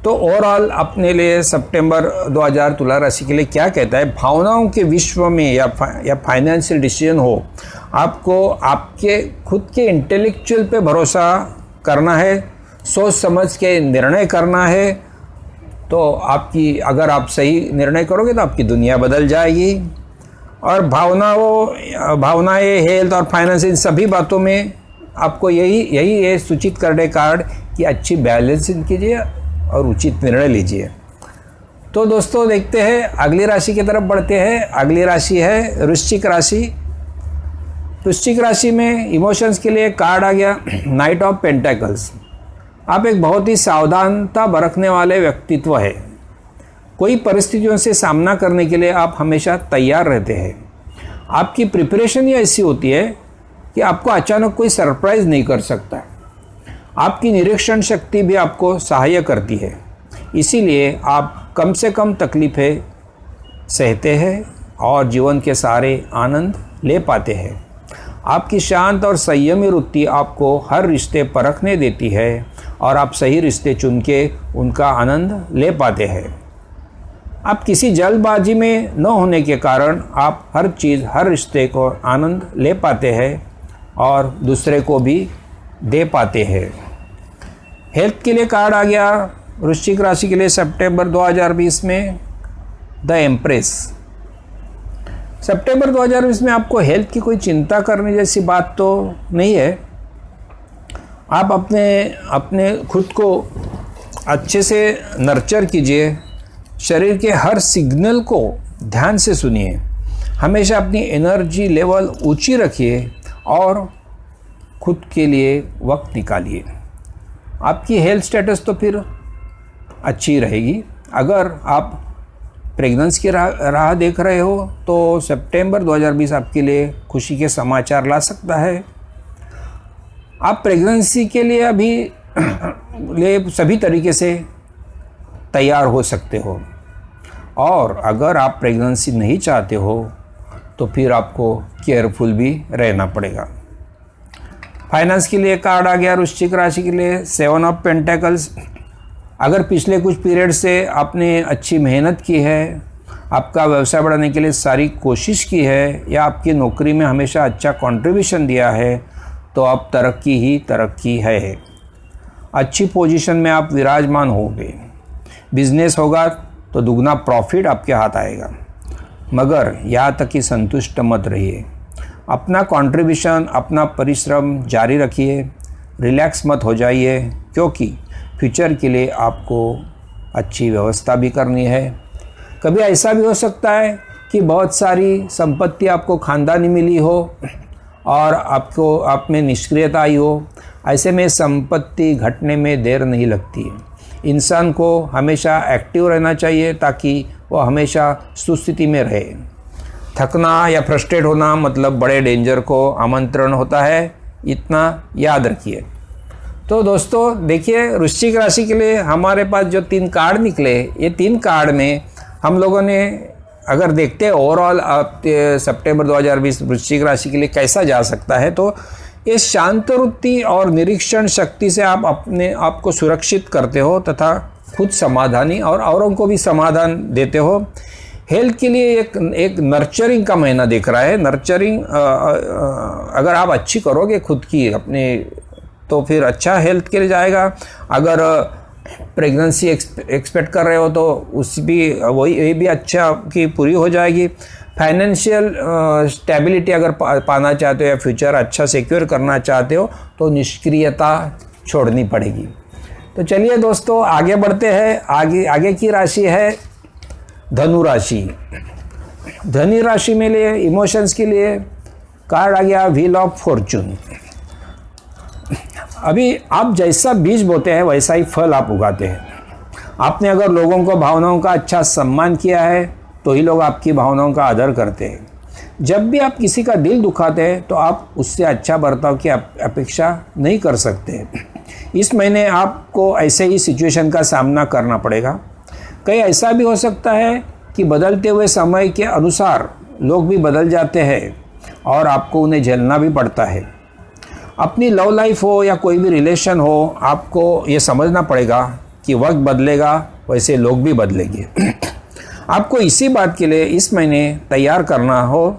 तो ओवरऑल अपने लिए सितंबर 2000 तुला राशि के लिए क्या कहता है। भावनाओं के विश्व में या फाइनेंशियल डिसीजन हो, आपको आपके खुद के इंटेलेक्चुअल पे भरोसा करना है, सोच समझ के निर्णय करना है। तो अगर आप सही निर्णय करोगे तो आपकी दुनिया बदल जाएगी। और भावनाएं, हेल्थ और फाइनेंस, इन सभी बातों में आपको यही सूचित करने कार्ड कि अच्छी बैलेंसिंग कीजिए और उचित निर्णय लीजिए। तो दोस्तों देखते हैं अगली राशि की तरफ बढ़ते हैं। अगली राशि है वृश्चिक राशि। वृश्चिक राशि में इमोशंस के लिए कार्ड आ गया नाइट ऑफ पेंटेकल्स। आप एक बहुत ही सावधानता बरतने वाले व्यक्तित्व है। कोई परिस्थितियों से सामना करने के लिए आप हमेशा तैयार रहते हैं। आपकी प्रिपरेशन ही ऐसी होती है कि आपको अचानक कोई सरप्राइज नहीं कर सकता। आपकी निरीक्षण शक्ति भी आपको सहाय करती है, इसीलिए आप कम से कम तकलीफ़ें सहते हैं और जीवन के सारे आनंद ले पाते हैं। आपकी शांत और संयमी वृत्ति आपको हर रिश्ते परखने देती है और आप सही रिश्ते चुन के उनका आनंद ले पाते हैं। आप किसी जल्दबाजी में न होने के कारण आप हर रिश्ते को आनंद ले पाते हैं और दूसरे को भी दे पाते हैं। हेल्थ के लिए कार्ड आ गया वृश्चिक राशि के लिए सितंबर 2020 में द एम्प्रेस। सितंबर 2020 में आपको हेल्थ की कोई चिंता करने जैसी बात तो नहीं है। आप अपने खुद को अच्छे से नर्चर कीजिए। शरीर के हर सिग्नल को ध्यान से सुनिए। हमेशा अपनी एनर्जी लेवल ऊंची रखिए और खुद के लिए वक्त निकालिए। आपकी हेल्थ स्टेटस तो फिर अच्छी रहेगी। अगर आप प्रेगनेंसी की राह देख रहे हो तो सितंबर 2020 आपके लिए खुशी के समाचार ला सकता है। आप प्रेगनेंसी के लिए अभी लिए सभी तरीके से तैयार हो सकते हो। और अगर आप प्रेगनेंसी नहीं चाहते हो तो फिर आपको केयरफुल भी रहना पड़ेगा। फाइनेंस के लिए कार्ड आ गया वृश्चिक राशि के लिए 7 ऑफ पेंटेकल्स। अगर पिछले कुछ पीरियड से आपने अच्छी मेहनत की है, आपका व्यवसाय बढ़ाने के लिए सारी कोशिश की है, या आपकी नौकरी में हमेशा अच्छा कंट्रीब्यूशन दिया है, तो अब तरक्की ही तरक्की है। अच्छी पोजीशन में आप विराजमान होंगे। बिजनेस होगा तो दुगना प्रॉफिट आपके हाथ आएगा। मगर यहाँ तक कि संतुष्ट मत रहिए। अपना कंट्रीब्यूशन, अपना परिश्रम जारी रखिए। रिलैक्स मत हो जाइए, क्योंकि फ्यूचर के लिए आपको अच्छी व्यवस्था भी करनी है। कभी ऐसा भी हो सकता है कि बहुत सारी संपत्ति आपको खानदानी मिली हो और आपको आप में निष्क्रियता आई हो। ऐसे में संपत्ति घटने में देर नहीं लगती है। इंसान को हमेशा एक्टिव रहना चाहिए ताकि वो हमेशा सुस्थिति में रहे। थकना या फ्रस्ट्रेट होना मतलब बड़े डेंजर को आमंत्रण होता है, इतना याद रखिए। तो दोस्तों देखिए, वृश्चिक राशि के लिए हमारे पास जो 3 कार्ड निकले, ये 3 कार्ड में हम लोगों ने अगर देखते हैं ओवरऑल सितंबर 2020 वृश्चिक राशि के लिए कैसा जा सकता है, तो ये शांत वृत्ति और निरीक्षण शक्ति से आप अपने आप को सुरक्षित करते हो तथा खुद समाधानी और औरों को भी समाधान देते हो। हेल्थ के लिए एक नर्चरिंग का महीना दिख रहा है। नर्चरिंग अगर आप अच्छी करोगे खुद की अपने, तो फिर अच्छा हेल्थ के लिए जाएगा। अगर प्रेगनेंसी एक्सपेक्ट कर रहे हो तो उस भी ये भी अच्छा की पूरी हो जाएगी। फाइनेंशियल स्टेबिलिटी अगर पाना चाहते हो या फ्यूचर अच्छा सिक्योर करना चाहते हो तो निष्क्रियता छोड़नी पड़ेगी। तो चलिए दोस्तों आगे बढ़ते हैं। आगे की राशि है धनु राशि। धनु राशि में लिए इमोशंस के लिए कार्ड आ गया व्हील ऑफ फॉर्चून। अभी आप जैसा बीज बोते हैं वैसा ही फल आप उगाते हैं। आपने अगर लोगों को भावनाओं का अच्छा सम्मान किया है तो ही लोग आपकी भावनाओं का आदर करते हैं। जब भी आप किसी का दिल दुखाते हैं तो आप उससे अच्छा बर्ताव की अपेक्षा नहीं कर सकते। इस महीने आपको ऐसे ही सिचुएशन का सामना करना पड़ेगा। कहीं ऐसा भी हो सकता है कि बदलते हुए समय के अनुसार लोग भी बदल जाते हैं और आपको उन्हें झेलना भी पड़ता है। अपनी लव लाइफ हो या कोई भी रिलेशन हो, आपको ये समझना पड़ेगा कि वक्त बदलेगा वैसे लोग भी बदलेंगे। आपको इसी बात के लिए इस महीने तैयार करना हो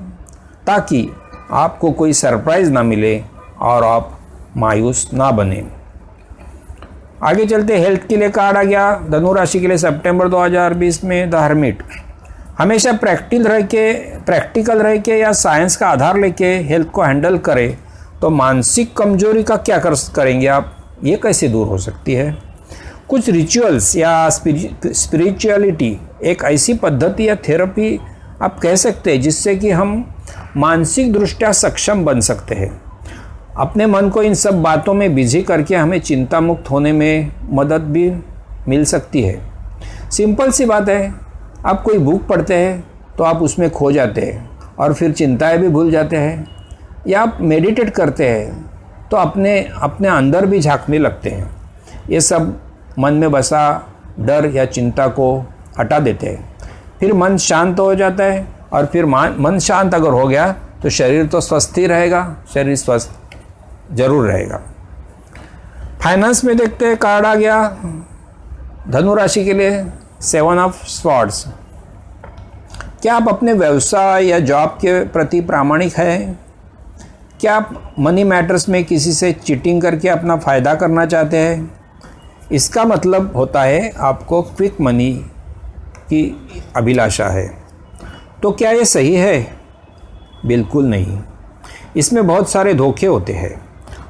ताकि आपको कोई सरप्राइज़ ना मिले और आप मायूस ना बने। आगे चलते हेल्थ के लिए कार्ड आ गया धनु राशि के लिए सितंबर 2020 में द हर्मिट। हमेशा प्रैक्टिकल रह के या साइंस का आधार लेके हेल्थ को हैंडल करें तो मानसिक कमजोरी का क्या करेंगे आप, ये कैसे दूर हो सकती है। कुछ रिचुअल्स या स्पिरिचुअलिटी एक ऐसी पद्धति या थेरेपी आप कह सकते हैं जिससे कि हम मानसिक दृष्टया सक्षम बन सकते हैं। अपने मन को इन सब बातों में बिजी करके हमें चिंता मुक्त होने में मदद भी मिल सकती है। सिंपल सी बात है, आप कोई बुक पढ़ते हैं तो आप उसमें खो जाते हैं और फिर चिंताएं भी भूल जाते हैं, या आप मेडिटेट करते हैं तो अपने अंदर भी झांकने लगते हैं। ये सब मन में बसा डर या चिंता को हटा देते हैं। फिर मन शांत हो जाता है और फिर मन शांत अगर हो गया तो शरीर तो स्वस्थ ही रहेगा, शरीर स्वस्थ जरूर रहेगा। फाइनेंस में देखते हैं कार्ड आ गया धनु राशि के लिए 7 ऑफ स्वॉर्ड्स। क्या आप अपने व्यवसाय या जॉब के प्रति प्रामाणिक हैं? क्या आप मनी मैटर्स में किसी से चीटिंग करके अपना फ़ायदा करना चाहते हैं? इसका मतलब होता है आपको क्विक मनी की अभिलाषा है। तो क्या ये सही है? बिल्कुल नहीं। इसमें बहुत सारे धोखे होते हैं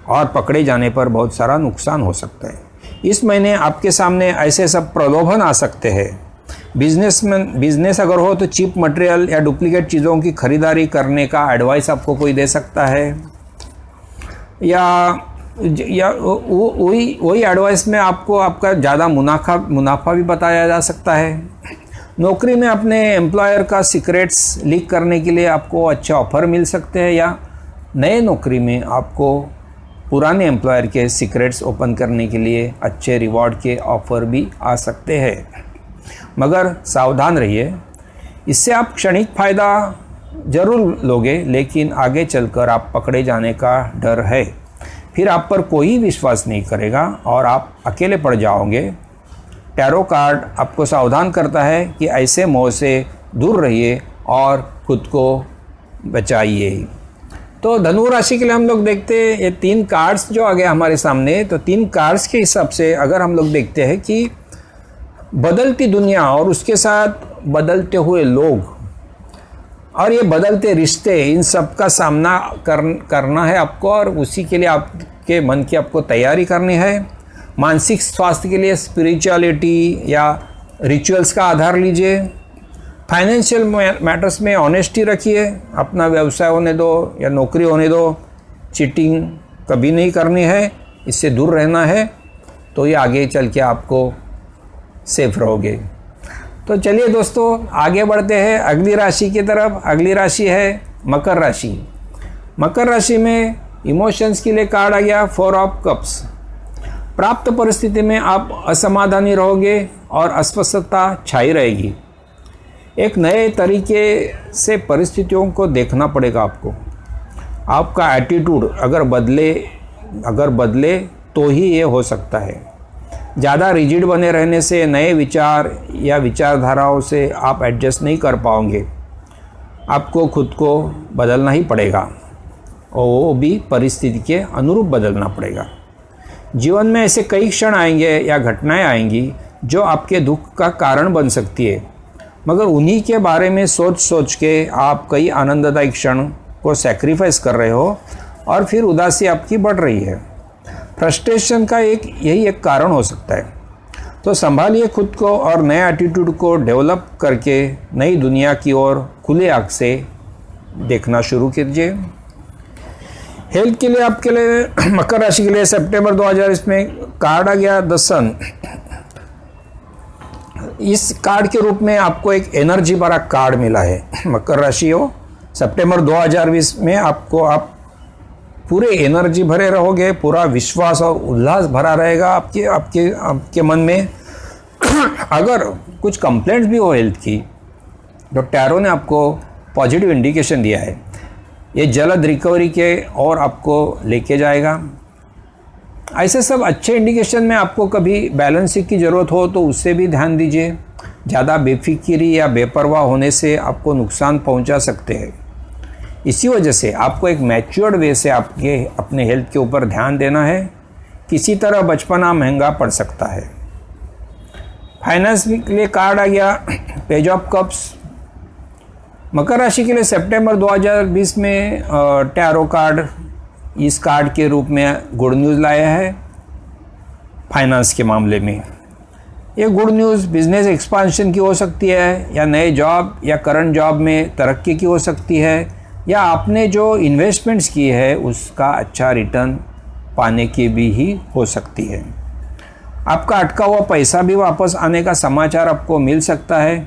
और पकड़े जाने पर बहुत सारा नुकसान हो सकता है। इस महीने आपके सामने ऐसे सब प्रलोभन आ सकते हैं। बिजनेस अगर हो तो चीप मटेरियल या डुप्लीकेट चीज़ों की खरीदारी करने का एडवाइस आपको कोई दे सकता है, या वही एडवाइस में आपको आपका ज़्यादा मुनाफा भी बताया जा सकता है। नौकरी में अपने एम्प्लॉयर का सीक्रेट्स लीक करने के लिए आपको अच्छे ऑफर मिल सकते हैं, या नए नौकरी में आपको पुराने एम्प्लॉयर के सीक्रेट्स ओपन करने के लिए अच्छे रिवॉर्ड के ऑफ़र भी आ सकते हैं। मगर सावधान रहिए, इससे आप क्षणिक फ़ायदा ज़रूर लोगे, लेकिन आगे चलकर आप पकड़े जाने का डर है। फिर आप पर कोई विश्वास नहीं करेगा और आप अकेले पड़ जाओगे। टैरो कार्ड आपको सावधान करता है कि ऐसे मोह से दूर रहिए और खुद को बचाइए। तो धनु राशि के लिए हम लोग देखते हैं ये 3 कार्ड्स जो आ गए हमारे सामने। तो 3 कार्ड्स के हिसाब से अगर हम लोग देखते हैं कि बदलती दुनिया और उसके साथ बदलते हुए लोग और ये बदलते रिश्ते, इन सब का सामना करना है आपको, और उसी के लिए आपके मन की आपको तैयारी करनी है। मानसिक स्वास्थ्य के लिए स्पिरिचुअलिटी या रिचुअल्स का आधार लीजिए। फाइनेंशियल मैटर्स में ऑनेस्टी रखिए। अपना व्यवसाय होने दो या नौकरी होने दो, चीटिंग कभी नहीं करनी है, इससे दूर रहना है, तो ये आगे चल के आपको सेफ रहोगे। तो चलिए दोस्तों, आगे बढ़ते हैं अगली राशि की तरफ। अगली राशि है मकर राशि। मकर राशि में इमोशंस के लिए कार्ड आ गया 4 ऑफ कप्स। प्राप्त परिस्थिति में आप असमाधानी रहोगे और अस्वस्थता छाई रहेगी। एक नए तरीके से परिस्थितियों को देखना पड़ेगा आपको। आपका एटीट्यूड अगर बदले तो ही ये हो सकता है। ज़्यादा रिजिड बने रहने से नए विचार या विचारधाराओं से आप एडजस्ट नहीं कर पाओगे। आपको खुद को बदलना ही पड़ेगा और वो भी परिस्थिति के अनुरूप बदलना पड़ेगा। जीवन में ऐसे कई क्षण आएंगे या घटनाएं आएंगी जो आपके दुख का कारण बन सकती है, मगर उन्हीं के बारे में सोच के आप कई आनंददायक क्षण को सैक्रिफाइस कर रहे हो और फिर उदासी आपकी बढ़ रही है। फ्रस्ट्रेशन का यही एक कारण हो सकता है। तो संभालिए खुद को और नए एटीट्यूड को डेवलप करके नई दुनिया की ओर खुले आँख से देखना शुरू कीजिए। हेल्थ के लिए आपके लिए मकर राशि के लिए सितंबर 2020 में कार्ड आ गया द सन। इस कार्ड के रूप में आपको एक एनर्जी भरा कार्ड मिला है। मकर राशि हो, सितंबर 2020 में आप पूरे एनर्जी भरे रहोगे, पूरा विश्वास और उल्लास भरा रहेगा आपके मन में। अगर कुछ कंप्लेंट्स भी हो हेल्थ की, तो टैरो ने आपको पॉजिटिव इंडिकेशन दिया है। ये जल्द रिकवरी के और आपको लेके जाएगा। ऐसे सब अच्छे इंडिकेशन में आपको कभी बैलेंसिंग की ज़रूरत हो तो उससे भी ध्यान दीजिए। ज़्यादा बेफिक्री या बेपरवाह होने से आपको नुकसान पहुंचा सकते हैं। इसी वजह से आपको एक मैच्योर्ड वे से अपने हेल्थ के ऊपर ध्यान देना है। किसी तरह बचपना महंगा पड़ सकता है। फाइनेंस के लिए कार्ड आ गया पेज ऑफ कप्स। मकर राशि के लिए सितंबर 2020 में टैरो कार्ड इस कार्ड के रूप में गुड न्यूज़ लाया है। फाइनेंस के मामले में ये गुड न्यूज़ बिजनेस एक्सपांशन की हो सकती है, या नए जॉब या करंट जॉब में तरक्की की हो सकती है, या आपने जो इन्वेस्टमेंट्स की है उसका अच्छा रिटर्न पाने की भी ही हो सकती है। आपका अटका हुआ पैसा भी वापस आने का समाचार आपको मिल सकता है।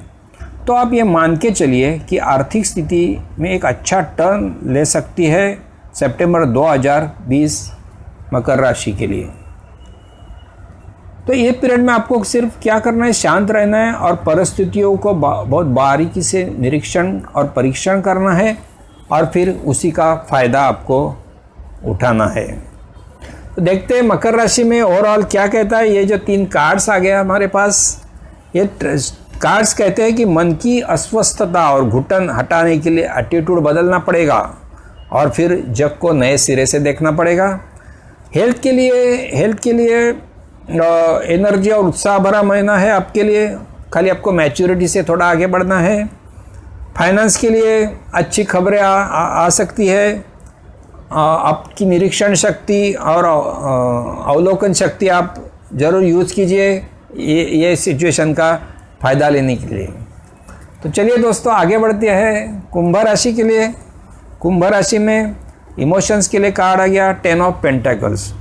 तो आप ये मान के चलिए कि आर्थिक स्थिति में एक अच्छा टर्न ले सकती है सितंबर 2020 मकर राशि के लिए। तो ये पीरियड में आपको सिर्फ क्या करना है, शांत रहना है और परिस्थितियों को बहुत बारीकी से निरीक्षण और परीक्षण करना है और फिर उसी का फ़ायदा आपको उठाना है। तो देखते हैं मकर राशि में ओवरऑल क्या कहता है। ये जो 3 कार्ड्स आ गया हमारे पास, ये कार्ड्स कहते हैं कि मन की अस्वस्थता और घुटन हटाने के लिए एटीट्यूड बदलना पड़ेगा और फिर जग को नए सिरे से देखना पड़ेगा। हेल्थ के लिए एनर्जी और उत्साह भरा महीना है आपके लिए। खाली आपको मैच्योरिटी से थोड़ा आगे बढ़ना है। फाइनेंस के लिए अच्छी खबरें आ सकती है। आपकी निरीक्षण शक्ति और अवलोकन शक्ति आप ज़रूर यूज़ कीजिए ये सिचुएशन का फ़ायदा लेने के लिए। तो चलिए दोस्तों, आगे बढ़ते हैं कुंभ राशि के लिए। कुंभ राशि में इमोशंस के लिए कार्ड आ गया 10 ऑफ पेंटेकल्स।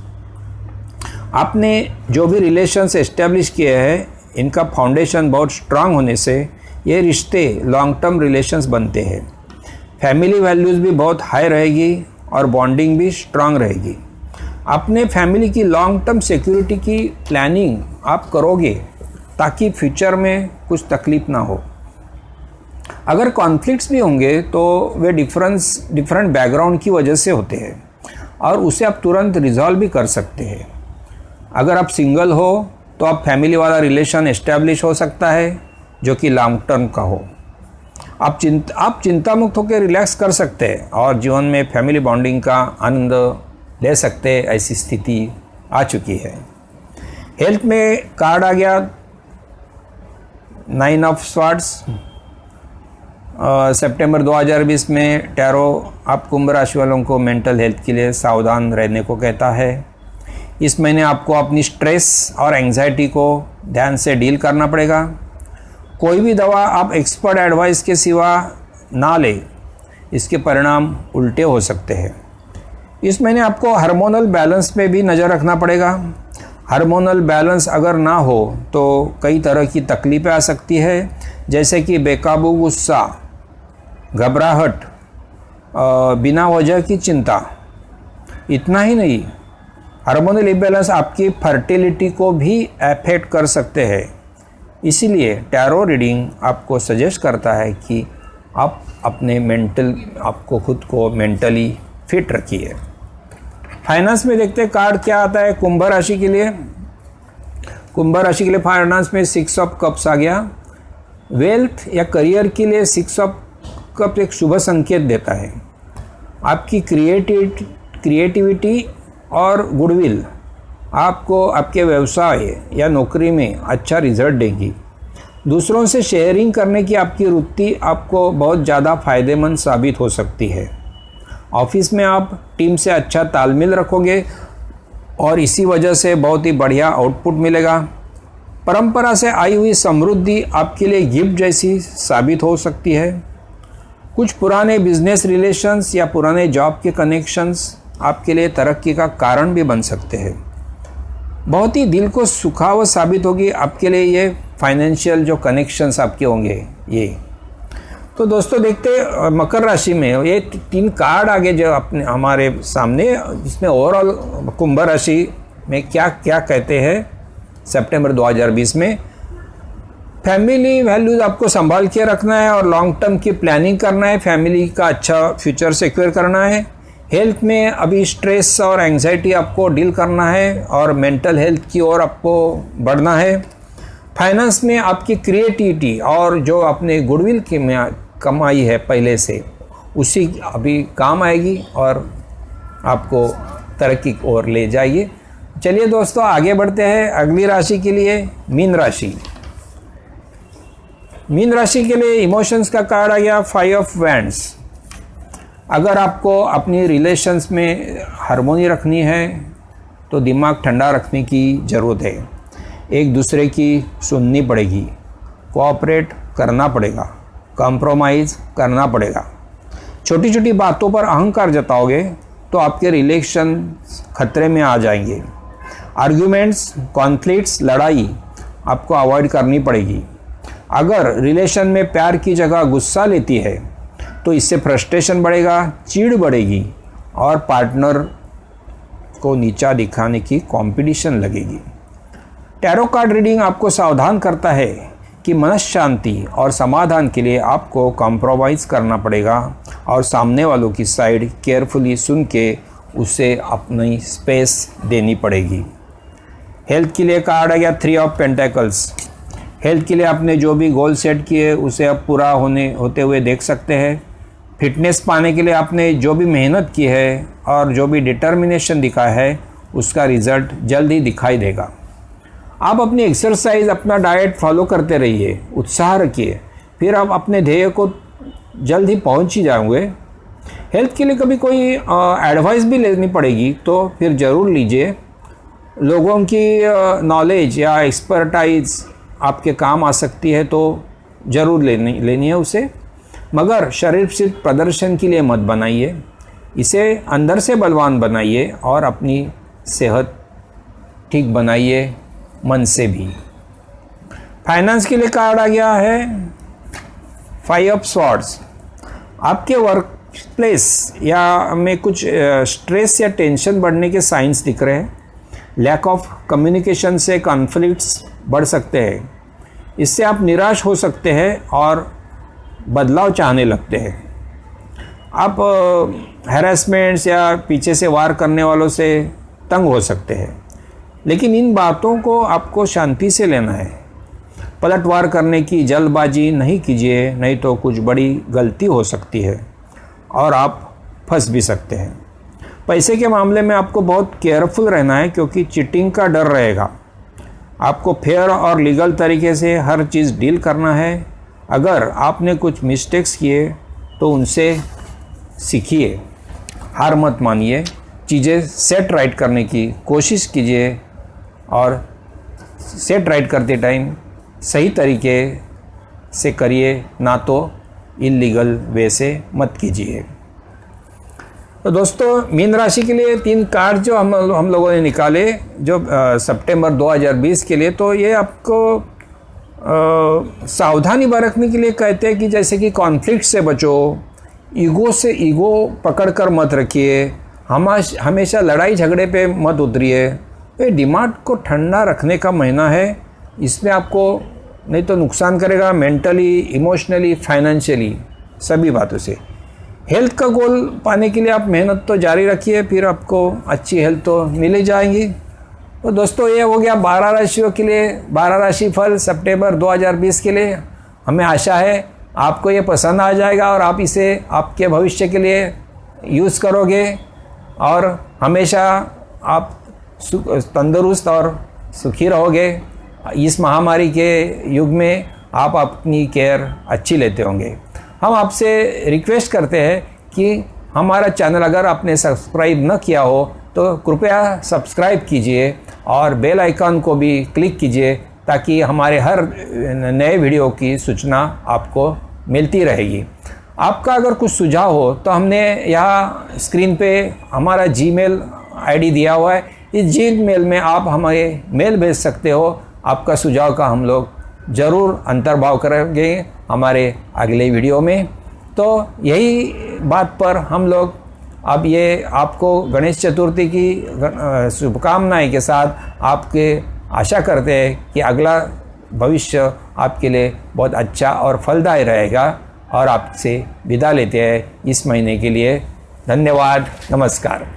आपने जो भी रिलेशंस एस्टेब्लिश किए हैं, इनका फाउंडेशन बहुत स्ट्रांग होने से ये रिश्ते लॉन्ग टर्म रिलेशंस बनते हैं। फैमिली वैल्यूज़ भी बहुत हाई रहेगी और बॉन्डिंग भी स्ट्रांग रहेगी। अपने फैमिली की लॉन्ग टर्म सिक्योरिटी की प्लानिंग आप करोगे ताकि फ्यूचर में कुछ तकलीफ ना हो। अगर कॉन्फ्लिक्ट्स भी होंगे तो वे डिफरेंट बैकग्राउंड की वजह से होते हैं और उसे आप तुरंत रिजॉल्व भी कर सकते हैं। अगर आप सिंगल हो तो आप फैमिली वाला रिलेशन एस्टेब्लिश हो सकता है जो कि लॉन्ग टर्म का हो। आप चिंता मुक्त होकर रिलैक्स कर सकते हैं और जीवन में फैमिली बॉन्डिंग का आनंद ले सकते हैं, ऐसी स्थिति आ चुकी है। हेल्थ में कार्ड आ गया 9 ऑफ स्वार्ड्स। सितंबर 2020 में टैरो आप कुंभ राशि वालों को मेंटल हेल्थ के लिए सावधान रहने को कहता है। इस महीने आपको अपनी स्ट्रेस और एंग्जाइटी को ध्यान से डील करना पड़ेगा। कोई भी दवा आप एक्सपर्ट एडवाइस के सिवा ना ले, इसके परिणाम उल्टे हो सकते हैं। इस महीने आपको हार्मोनल बैलेंस पे भी नज़र रखना पड़ेगा। हार्मोनल बैलेंस अगर ना हो तो कई तरह की तकलीफ़ें आ सकती है, जैसे कि बेकाबू गुस्सा, घबराहट, बिना वजह की चिंता। इतना ही नहीं, हार्मोनल इम्बैलेंस आपकी फर्टिलिटी को भी अफेक्ट कर सकते हैं। इसीलिए टैरो रीडिंग आपको सजेस्ट करता है कि आप आपको खुद को मेंटली फिट रखिए। फाइनेंस में देखते हैं कार्ड क्या आता है कुंभ राशि के लिए। कुंभ राशि के लिए फाइनेंस में 6 ऑफ कप्स आ गया। वेल्थ या करियर के लिए 6 ऑफ कप एक शुभ संकेत देता है। आपकी क्रिएटिविटी और गुडविल आपको आपके व्यवसाय या नौकरी में अच्छा रिजल्ट देगी। दूसरों से शेयरिंग करने की आपकी वृत्ति आपको बहुत ज़्यादा फायदेमंद साबित हो सकती है। ऑफिस में आप टीम से अच्छा तालमेल रखोगे और इसी वजह से बहुत ही बढ़िया आउटपुट मिलेगा। परंपरा से आई हुई समृद्धि आपके लिए गिफ्ट जैसी साबित हो सकती है। कुछ पुराने बिजनेस रिलेशंस या पुराने जॉब के कनेक्शंस आपके लिए तरक्की का कारण भी बन सकते हैं। बहुत ही दिल को सुखावह साबित होगी आपके लिए ये फाइनेंशियल जो कनेक्शंस आपके होंगे ये। तो दोस्तों देखते मकर राशि में ये 3 कार्ड आगे जो अपने हमारे सामने, इसमें ओवरऑल कुंभ राशि में क्या क्या कहते हैं सितंबर 2020 में। फैमिली वैल्यूज़ आपको संभाल के रखना है और लॉन्ग टर्म की प्लानिंग करना है, फैमिली का अच्छा फ्यूचर सिक्योर करना है। हेल्थ में अभी स्ट्रेस और एंग्जाइटी आपको डील करना है और मेंटल हेल्थ की ओर आपको बढ़ना है। फाइनेंस में आपकी क्रिएटिविटी और जो आपने गुडविल की कमाई है पहले से, उसी अभी काम आएगी और आपको तरक्की की ओर ले जाइए। चलिए दोस्तों आगे बढ़ते हैं अगली राशि के लिए, मीन राशि। मीन राशि के लिए इमोशंस का कार्ड आ गया 5 ऑफ वैंड्स। अगर आपको अपनी रिलेशंस में हार्मोनी रखनी है तो दिमाग ठंडा रखने की ज़रूरत है। एक दूसरे की सुननी पड़ेगी, कोऑपरेट करना पड़ेगा, कॉम्प्रोमाइज़ करना पड़ेगा। छोटी छोटी बातों पर अहंकार जताओगे तो आपके रिलेशन खतरे में आ जाएंगे। आर्ग्यूमेंट्स, कॉन्फ्लिक्ट्स, लड़ाई आपको अवॉइड करनी पड़ेगी। अगर रिलेशन में प्यार की जगह गुस्सा लेती है तो इससे फ्रस्ट्रेशन बढ़ेगा, चिढ़ बढ़ेगी और पार्टनर को नीचा दिखाने की कंपटीशन लगेगी। टैरो कार्ड रीडिंग आपको सावधान करता है कि मनशांति और समाधान के लिए आपको कॉम्प्रोमाइज़ करना पड़ेगा और सामने वालों की साइड केयरफुली सुन के उसे अपनी स्पेस देनी पड़ेगी। हेल्थ के लिए कार्ड आ गया 3 ऑफ पेंटेकल्स। हेल्थ के लिए आपने जो भी गोल सेट किए उसे अब पूरा होते हुए देख सकते हैं। फिटनेस पाने के लिए आपने जो भी मेहनत की है और जो भी डिटर्मिनेशन दिखाया है उसका रिज़ल्ट जल्द ही दिखाई देगा। आप अपनी एक्सरसाइज, अपना डाइट फॉलो करते रहिए, उत्साह रखिए, फिर आप अपने ध्येय को जल्द ही पहुंच ही जाओगे। हेल्थ के लिए कभी कोई एडवाइस भी लेनी पड़ेगी तो फिर ज़रूर लीजिए। लोगों की नॉलेज या एक्सपर्टाइज आपके काम आ सकती है तो ज़रूर लेनी है उसे, मगर शरीर सिर्फ प्रदर्शन के लिए मत बनाइए। इसे अंदर से बलवान बनाइए और अपनी सेहत ठीक बनाइए, मन से भी। फाइनेंस के लिए कार्ड आ गया है 5 ऑफ स्वॉर्ड्स। आपके वर्क प्लेस या में कुछ स्ट्रेस या टेंशन बढ़ने के साइंस दिख रहे हैं। लैक ऑफ कम्युनिकेशन से कॉन्फ्लिक्ट्स बढ़ सकते हैं। इससे आप निराश हो सकते हैं और बदलाव चाहने लगते हैं। आप हैरेसमेंट्स या पीछे से वार करने वालों से तंग हो सकते हैं, लेकिन इन बातों को आपको शांति से लेना है। पलटवार करने की जल्दबाजी नहीं कीजिए, नहीं तो कुछ बड़ी गलती हो सकती है और आप फंस भी सकते हैं। पैसे के मामले में आपको बहुत केयरफुल रहना है, क्योंकि चीटिंग का डर रहेगा। आपको फेयर और लीगल तरीके से हर चीज़ डील करना है। अगर आपने कुछ मिस्टेक्स किए तो उनसे सीखिए, हार मत मानिए, चीज़ें सेट राइट करने की कोशिश कीजिए और सेट राइट करते टाइम सही तरीके से करिए, ना तो इलीगल वे से मत कीजिए। तो दोस्तों, मीन राशि के लिए 3 कार्ड जो हम लोगों ने निकाले जो सितंबर 2020 के लिए, तो ये आपको सावधानी बरतने के लिए कहते हैं कि जैसे कि कॉन्फ्लिक्ट से बचो, ईगो पकड़ कर मत रखिए, हमेशा लड़ाई झगड़े पे मत उतरिए। ये दिमाग को ठंडा रखने का महीना है। इसमें आपको नहीं तो नुकसान करेगा मेंटली, इमोशनली, फाइनेंशियली, सभी बातों से। हेल्थ का गोल पाने के लिए आप मेहनत तो जारी रखिए, फिर आपको अच्छी हेल्थ तो मिल ही जाएंगी। तो दोस्तों, ये हो गया 12 राशियों के लिए 12 राशि फल सितंबर 2020 के लिए। हमें आशा है आपको ये पसंद आ जाएगा और आप इसे आपके भविष्य के लिए यूज़ करोगे और हमेशा आप तंदुरुस्त और सुखी रहोगे। इस महामारी के युग में आप अपनी केयर अच्छी लेते होंगे। हम आपसे रिक्वेस्ट करते हैं कि हमारा चैनल अगर आपने सब्सक्राइब न किया हो तो कृपया सब्सक्राइब कीजिए और बेल आइकन को भी क्लिक कीजिए, ताकि हमारे हर नए वीडियो की सूचना आपको मिलती रहेगी। आपका अगर कुछ सुझाव हो तो हमने यहाँ स्क्रीन पे हमारा जीमेल आईडी दिया हुआ है। इस जीमेल में आप हमें मेल भेज सकते हो। आपका सुझाव का हम लोग ज़रूर अंतर्भाव करेंगे हमारे अगले वीडियो में। तो यही बात पर हम लोग अब ये आपको गणेश चतुर्थी की शुभकामनाएं के साथ आपके आशा करते हैं कि अगला भविष्य आपके लिए बहुत अच्छा और फलदायी रहेगा, और आपसे विदा लेते हैं इस महीने के लिए। धन्यवाद, नमस्कार।